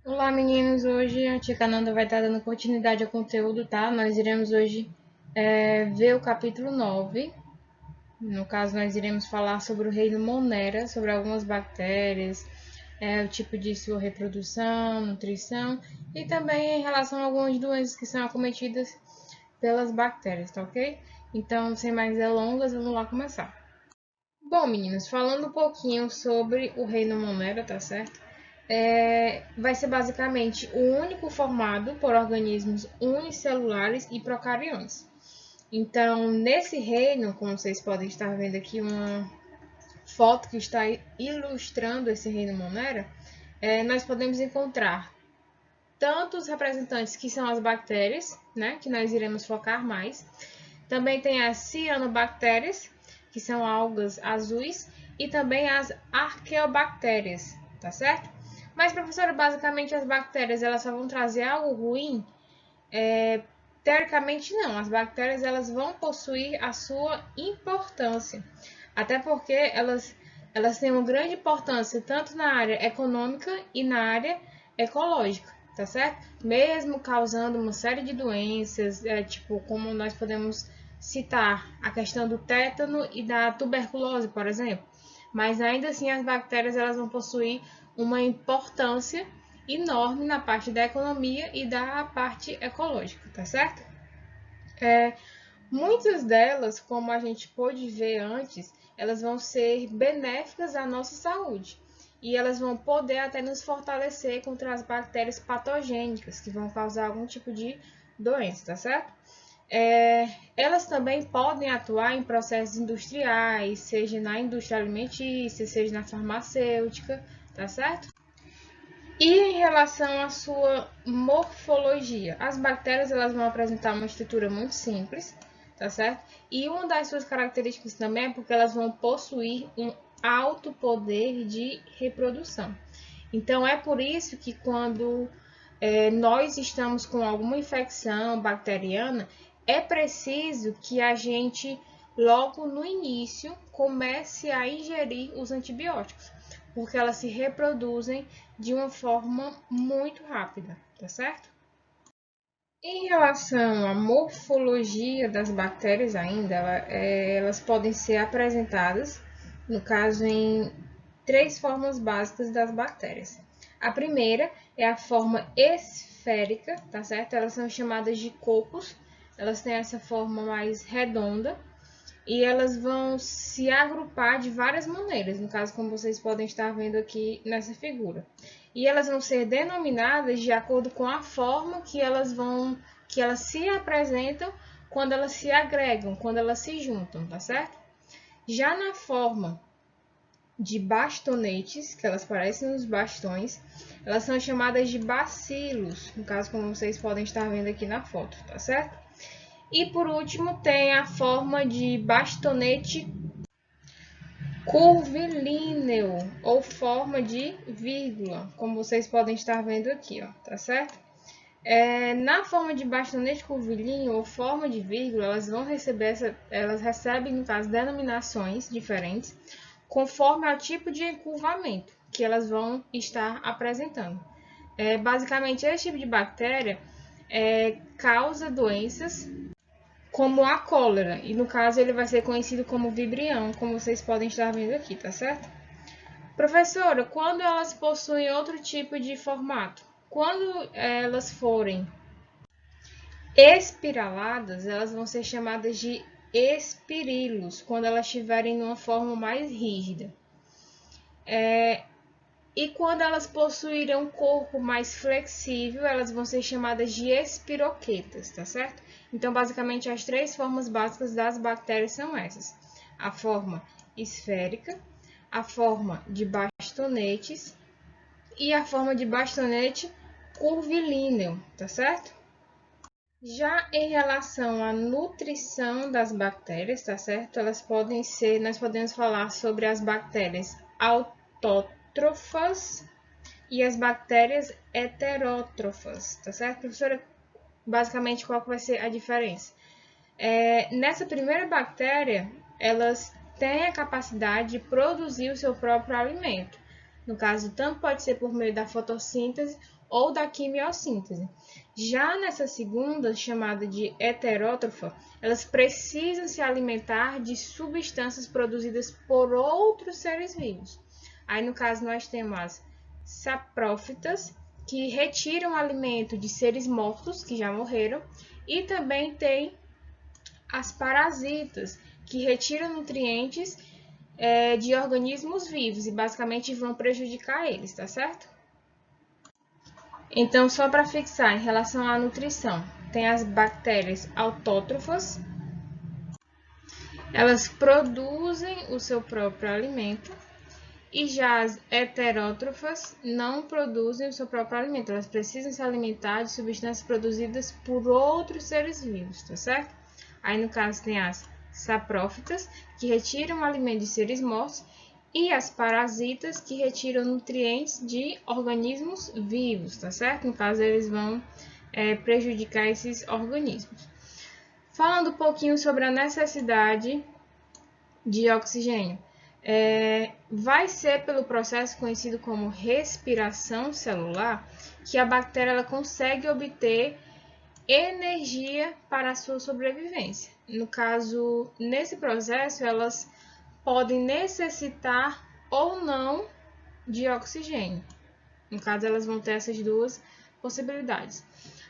Olá meninos, hoje a tia Cananda vai estar dando continuidade ao conteúdo, tá? Nós iremos hoje ver o capítulo 9. No caso, nós iremos falar sobre o reino Monera, sobre algumas bactérias, o tipo de sua reprodução, nutrição e também em relação a algumas doenças que são acometidas pelas bactérias, tá ok? Então, sem mais delongas, vamos lá começar. Bom, meninos, falando um pouquinho sobre o reino Monera, tá certo? Vai ser basicamente o único formado por organismos unicelulares e procariontes. Então, nesse reino, como vocês podem estar vendo aqui uma foto que está ilustrando esse reino Monera, nós podemos encontrar tanto os representantes que são as bactérias, né, que nós iremos focar mais. Também tem as cianobactérias, que são algas azuis, e também as arqueobactérias, tá certo? Mas, professora, basicamente as bactérias elas só vão trazer algo ruim? Teoricamente não, as bactérias elas vão possuir a sua importância, até porque elas têm uma grande importância tanto na área econômica e na área ecológica, tá certo? Mesmo causando uma série de doenças, tipo como nós podemos citar a questão do tétano e da tuberculose, por exemplo. Mas ainda assim as bactérias elas vão possuir uma importância enorme na parte da economia e da parte ecológica, tá certo? Muitas delas, como a gente pôde ver antes, elas vão ser benéficas à nossa saúde e elas vão poder até nos fortalecer contra as bactérias patogênicas que vão causar algum tipo de doença, tá certo? Elas também podem atuar em processos industriais, seja na indústria alimentícia, seja na farmacêutica, tá certo? E em relação à sua morfologia, as bactérias elas vão apresentar uma estrutura muito simples, tá certo? E uma das suas características também é porque elas vão possuir um alto poder de reprodução. Então é por isso que quando nós estamos com alguma infecção bacteriana, é preciso que a gente logo no início comece a ingerir os antibióticos, porque elas se reproduzem de uma forma muito rápida, tá certo? Em relação à morfologia das bactérias ainda, elas podem ser apresentadas, no caso, em três formas básicas das bactérias. A primeira é a forma esférica, tá certo? Elas são chamadas de cocos, elas têm essa forma mais redonda e elas vão se agrupar de várias maneiras, no caso, como vocês podem estar vendo aqui nessa figura. E elas vão ser denominadas de acordo com a forma que elas se apresentam quando elas se agregam, quando elas se juntam, tá certo? Já na forma de bastonetes, que elas parecem os bastões, elas são chamadas de bacilos, no caso, como vocês podem estar vendo aqui na foto, tá certo? E por último, tem a forma de bastonete curvilíneo ou forma de vírgula, como vocês podem estar vendo aqui, ó, tá certo? Na forma de bastonete curvilíneo ou forma de vírgula, elas recebem, no caso, denominações diferentes conforme ao tipo de encurvamento que elas vão estar apresentando. Basicamente, esse tipo de bactéria causa doenças como a cólera, e no caso ele vai ser conhecido como vibrião, como vocês podem estar vendo aqui, tá certo? Professora, quando elas possuem outro tipo de formato? Quando elas forem espiraladas, elas vão ser chamadas de espirilos, quando elas estiverem numa forma mais rígida. E quando elas possuírem um corpo mais flexível, elas vão ser chamadas de espiroquetas, tá certo? Então, basicamente, as três formas básicas das bactérias são essas: a forma esférica, a forma de bastonetes e a forma de bastonete curvilíneo, tá certo? Já em relação à nutrição das bactérias, tá certo? Nós podemos falar sobre as bactérias autótrofas e as bactérias heterótrofas, tá certo, professora? Basicamente, qual que vai ser a diferença? Nessa primeira bactéria, elas têm a capacidade de produzir o seu próprio alimento. No caso, tanto pode ser por meio da fotossíntese ou da quimiossíntese. Já nessa segunda, chamada de heterótrofa, elas precisam se alimentar de substâncias produzidas por outros seres vivos. Aí, no caso, nós temos as saprófitas, que retiram alimento de seres mortos, que já morreram, e também tem as parasitas, que retiram nutrientes de organismos vivos e basicamente vão prejudicar eles, tá certo? Então, só para fixar, em relação à nutrição, tem as bactérias autótrofas, elas produzem o seu próprio alimento, e já as heterótrofas não produzem o seu próprio alimento, elas precisam se alimentar de substâncias produzidas por outros seres vivos, tá certo? Aí, no caso, tem as saprófitas, que retiram o alimento de seres mortos, e as parasitas, que retiram nutrientes de organismos vivos, tá certo? No caso, eles vão prejudicar esses organismos. Falando um pouquinho sobre a necessidade de oxigênio. Vai ser pelo processo conhecido como respiração celular que a bactéria ela consegue obter energia para a sua sobrevivência. No caso, nesse processo, elas podem necessitar ou não de oxigênio. No caso, elas vão ter essas duas possibilidades.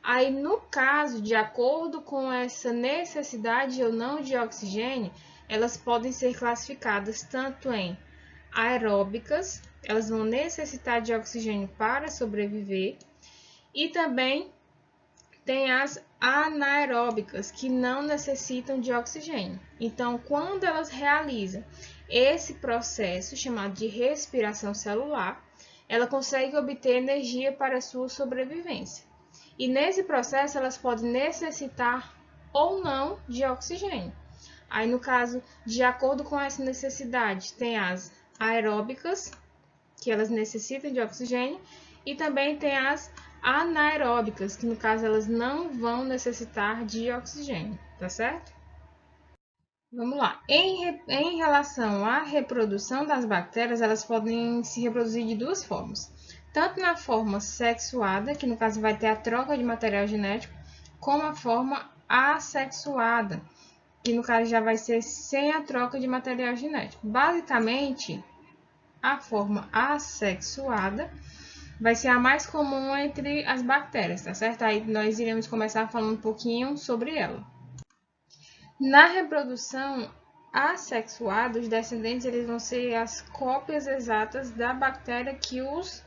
Aí, no caso, de acordo com essa necessidade ou não de oxigênio, elas podem ser classificadas tanto em aeróbicas, elas vão necessitar de oxigênio para sobreviver, e também tem as anaeróbicas, que não necessitam de oxigênio. Então, quando elas realizam esse processo chamado de respiração celular, ela consegue obter energia para a sua sobrevivência. E nesse processo, elas podem necessitar ou não de oxigênio. Aí, no caso, de acordo com essa necessidade, tem as aeróbicas, que elas necessitam de oxigênio, e também tem as anaeróbicas, que no caso elas não vão necessitar de oxigênio, tá certo? Vamos lá. Em relação à reprodução das bactérias, elas podem se reproduzir de duas formas. Tanto na forma sexuada, que no caso vai ter a troca de material genético, como a forma assexuada, que no caso já vai ser sem a troca de material genético. Basicamente, a forma assexuada vai ser a mais comum entre as bactérias, tá certo? Aí nós iremos começar falando um pouquinho sobre ela. Na reprodução assexuada, os descendentes eles vão ser as cópias exatas da bactéria que os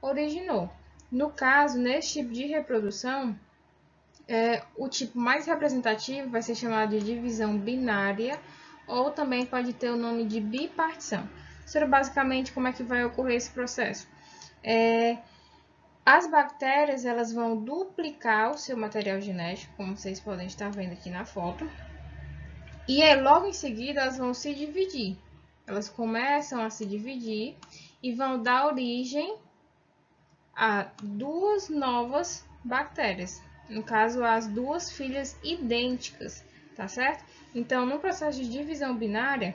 originou. No caso, nesse tipo de reprodução, o tipo mais representativo vai ser chamado de divisão binária, ou também pode ter o nome de bipartição. Isso basicamente como é que vai ocorrer esse processo. As bactérias elas vão duplicar o seu material genético, como vocês podem estar vendo aqui na foto, e logo em seguida elas vão se dividir. Elas começam a se dividir e vão dar origem a duas novas bactérias. No caso, as duas filhas idênticas, tá certo? Então, no processo de divisão binária,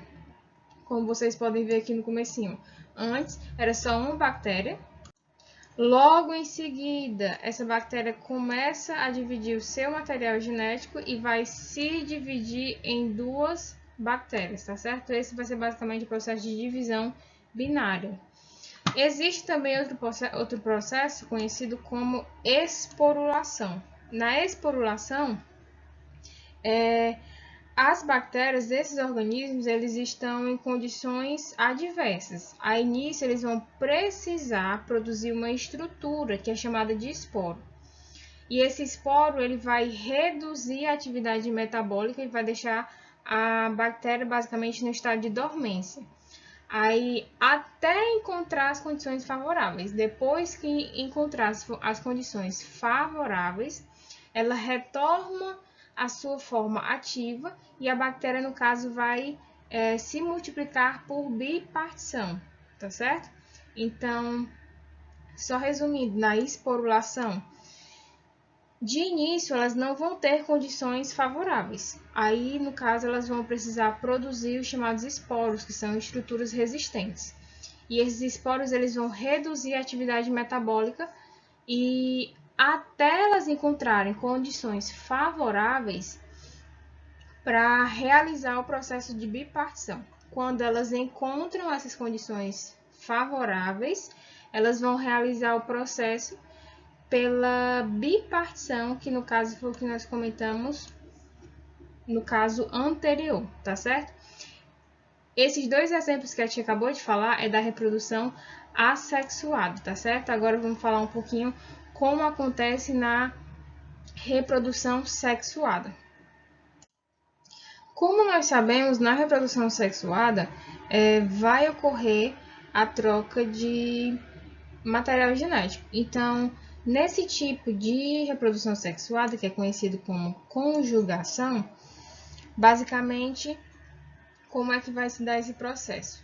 como vocês podem ver aqui no comecinho, antes era só uma bactéria. Logo em seguida, essa bactéria começa a dividir o seu material genético e vai se dividir em duas bactérias, tá certo? Esse vai ser basicamente o processo de divisão binária. Existe também outro processo conhecido como esporulação. Na esporulação, as bactérias desses organismos eles estão em condições adversas. A início, eles vão precisar produzir uma estrutura que é chamada de esporo. E esse esporo ele vai reduzir a atividade metabólica e vai deixar a bactéria basicamente no estado de dormência. Aí, até encontrar as condições favoráveis. Depois que encontrar as condições favoráveis, ela retorna a sua forma ativa e a bactéria, no caso, vai se multiplicar por bipartição, tá certo? Então, só resumindo, na esporulação, de início, elas não vão ter condições favoráveis. Aí, no caso, elas vão precisar produzir os chamados esporos, que são estruturas resistentes. e esses esporos eles vão reduzir a atividade metabólica e até elas encontrarem condições favoráveis para realizar o processo de bipartição. Quando elas encontram essas condições favoráveis, elas vão realizar o processo pela bipartição, que no caso foi o que nós comentamos no caso anterior, tá certo? Esses dois exemplos que a tia acabou de falar é da reprodução assexuada, tá certo? Agora vamos falar um pouquinho como acontece na reprodução sexuada. Como nós sabemos, na reprodução sexuada vai ocorrer a troca de material genético. Então, nesse tipo de reprodução sexuada, que é conhecido como conjugação, basicamente, como é que vai se dar esse processo?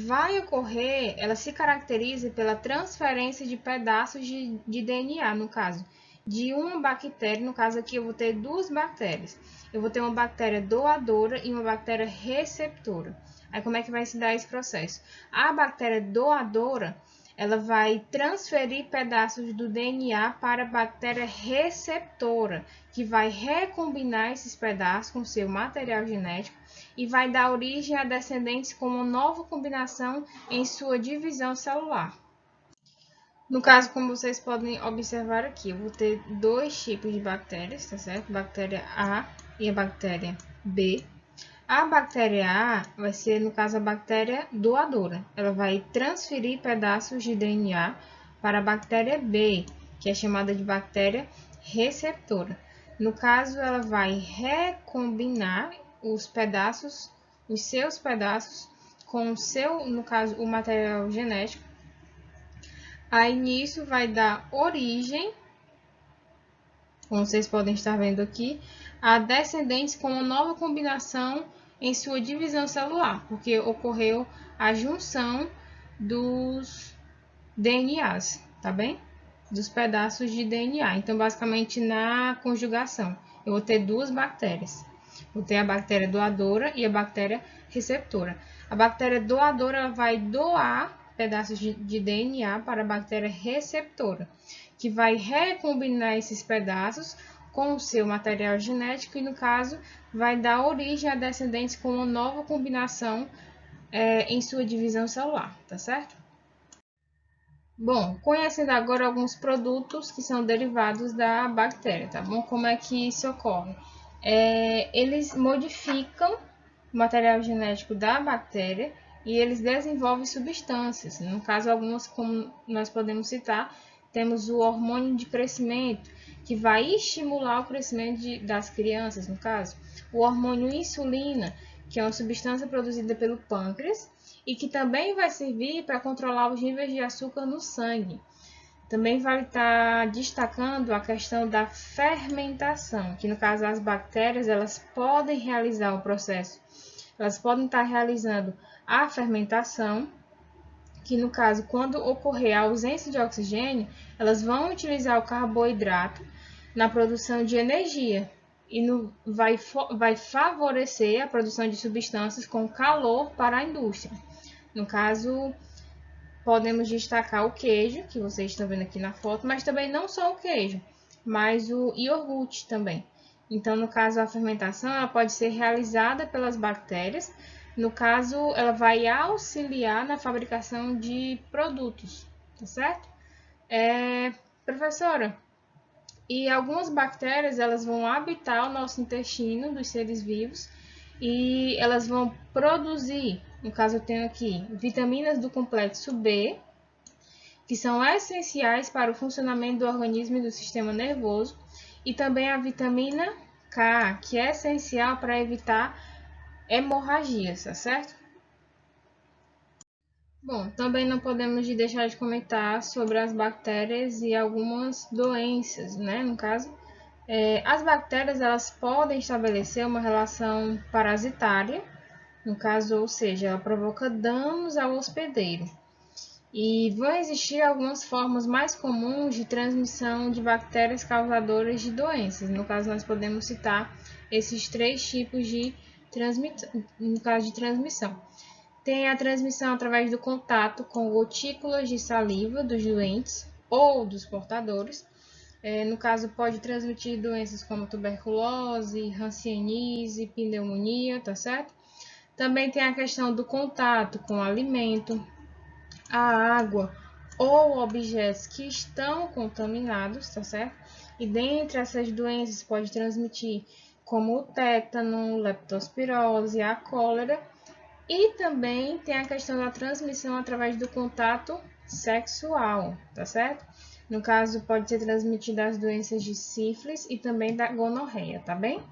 Vai ocorrer, ela se caracteriza pela transferência de pedaços de DNA, no caso, de uma bactéria, no caso aqui eu vou ter duas bactérias. Eu vou ter uma bactéria doadora e uma bactéria receptora. Aí como é que vai se dar esse processo? A bactéria doadora, ela vai transferir pedaços do DNA para a bactéria receptora, que vai recombinar esses pedaços com seu material genético e vai dar origem a descendentes com uma nova combinação em sua divisão celular. No caso, como vocês podem observar aqui, eu vou ter dois tipos de bactérias, tá certo? Bactéria A e a bactéria B. A bactéria A vai ser, no caso, a bactéria doadora. Ela vai transferir pedaços de DNA para a bactéria B, que é chamada de bactéria receptora. No caso, ela vai recombinar os seus pedaços com o seu, no caso, o material genético. Aí nisso vai dar origem, como vocês podem estar vendo aqui, a descendentes com uma nova combinação em sua divisão celular, porque ocorreu a junção dos DNAs, tá bem? Dos pedaços de DNA. Então, basicamente, na conjugação, eu vou ter duas bactérias. Vou ter a bactéria doadora e a bactéria receptora. A bactéria doadora vai doar pedaços de DNA para a bactéria receptora, que vai recombinar esses pedaços com o seu material genético e, no caso, vai dar origem a descendentes com uma nova combinação em sua divisão celular, tá certo? Bom, conhecendo agora alguns produtos que são derivados da bactéria, tá bom? Como é que isso ocorre? Eles modificam o material genético da bactéria e eles desenvolvem substâncias. No caso, algumas, como nós podemos citar, temos o hormônio de crescimento, que vai estimular o crescimento das crianças, no caso. O hormônio insulina, que é uma substância produzida pelo pâncreas e que também vai servir para controlar os níveis de açúcar no sangue. Também vai estar destacando a questão da fermentação, que no caso as bactérias elas podem realizar o processo. Elas podem estar realizando a fermentação, que no caso, quando ocorrer a ausência de oxigênio, elas vão utilizar o carboidrato na produção de energia e vai favorecer a produção de substâncias com calor para a indústria. No caso, podemos destacar o queijo, que vocês estão vendo aqui na foto, mas também não só o queijo, mas o iogurte também. Então, no caso, a fermentação ela pode ser realizada pelas bactérias. No caso, ela vai auxiliar na fabricação de produtos, tá certo? Professora, e algumas bactérias elas vão habitar o nosso intestino dos seres vivos e elas vão produzir, no caso eu tenho aqui, vitaminas do complexo B, que são essenciais para o funcionamento do organismo e do sistema nervoso, e também a vitamina K, que é essencial para evitar hemorragias, tá certo? Bom, também não podemos deixar de comentar sobre as bactérias e algumas doenças, né? No caso, as bactérias elas podem estabelecer uma relação parasitária, no caso, ou seja, ela provoca danos ao hospedeiro. E vão existir algumas formas mais comuns de transmissão de bactérias causadoras de doenças. No caso, nós podemos citar esses três tipos de transmissão. Tem a transmissão através do contato com gotículas de saliva dos doentes ou dos portadores. No caso, pode transmitir doenças como tuberculose, hanseníase, pneumonia, tá certo? Também tem a questão do contato com o alimento, a água ou objetos que estão contaminados, tá certo? E dentre essas doenças pode transmitir como o tétano, leptospirose, a cólera. E também tem a questão da transmissão através do contato sexual, tá certo? No caso, pode ser transmitida as doenças de sífilis e também da gonorreia, tá bem?